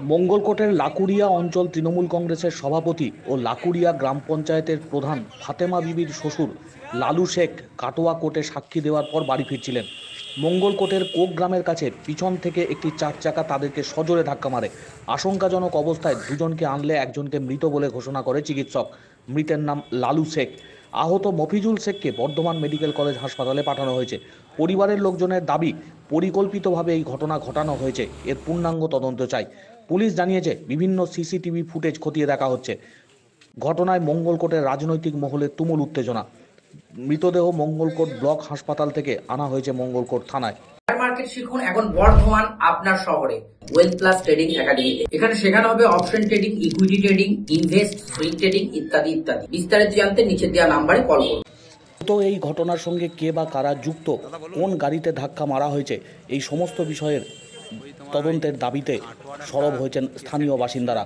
মঙ্গলকোটের লাকুড়িয়া অঞ্চল তৃণমূল কংগ্রেসের সভাপতি ও লাকুড়িয়া গ্রাম পঞ্চায়েতের প্রধান ফাতেমা বিবির শ্বশুর লালু শেখ কাটোয়া কোর্টে সাক্ষী দেওয়ার পর বাড়ি ফিরছিলেন। মঙ্গলকোটের কোক গ্রামের কাছে পিছন থেকে একটি চার চাকা তাদেরকে সজোরে ধাক্কা মারে। আশঙ্কাজনক অবস্থায় দুজনকে আনলে একজনকে মৃত বলে ঘোষণা করে চিকিৎসক। মৃতের নাম লালু শেখ। আহত মফিজুল শেখকে বর্ধমান মেডিকেল কলেজ হাসপাতালে পাঠানো হয়েছে। পরিবারের লোকজনের দাবি, পরিকল্পিতভাবে এই ঘটনা ঘটানো হয়েছে, এর পূর্ণাঙ্গ তদন্ত চাই। পুলিশ জানিয়েছে বিভিন্ন সিসিটিভি ফুটেজ খতিয়ে দেখা হচ্ছে। ঘটনায় মঙ্গলকোটের রাজনৈতিক মহলে তুমুল উত্তেজনা। মৃতদেহ মঙ্গলকোট ব্লক হাসপাতাল থেকে আনা হয়েছে মঙ্গলকোট থানায়। শেয়ার মার্কেট শিখুন এখন বর্ধমান আপনার শহরে ওয়েলথ প্লাস ট্রেডিং একাডেমিতে। এখানে শেখানো হবে option trading, equity trading, invest, swing trading ইত্যাদি ইত্যাদি। বিস্তারিত জানতে নিচে দেওয়া নাম্বারে কল করুন। তো এই ঘটনার সঙ্গে কে বা কারা যুক্ত, কোন গাড়িতে ধাক্কা মারা হয়েছে, এই সমস্ত বিষয়ের তদন্তের দাবিতে সরব হয়েছেন স্থানীয় বাসিন্দারা।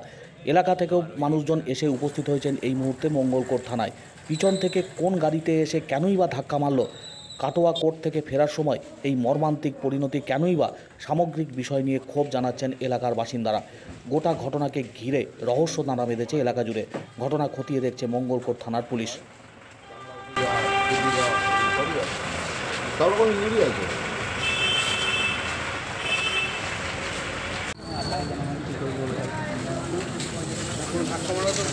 এলাকা থেকেও মানুষজন এসে উপস্থিত হয়েছেন এই মুহূর্তে মঙ্গলকোট থানায়। পিছন থেকে কোন গাড়িতে এসে কেনই বা ধাক্কা মারল, কাটোয়া কোর্ট থেকে ফেরার সময় এই মর্মান্তিক পরিণতি কেনই বা, সামগ্রিক বিষয় নিয়ে ক্ষোভ জানাচ্ছেন এলাকার বাসিন্দারা। গোটা ঘটনাকে ঘিরে রহস্য নাড়া বেঁধেছে এলাকা জুড়ে। ঘটনা খতিয়ে দেখছে মঙ্গলকোট থানার পুলিশ। ধাক্কা মারা তো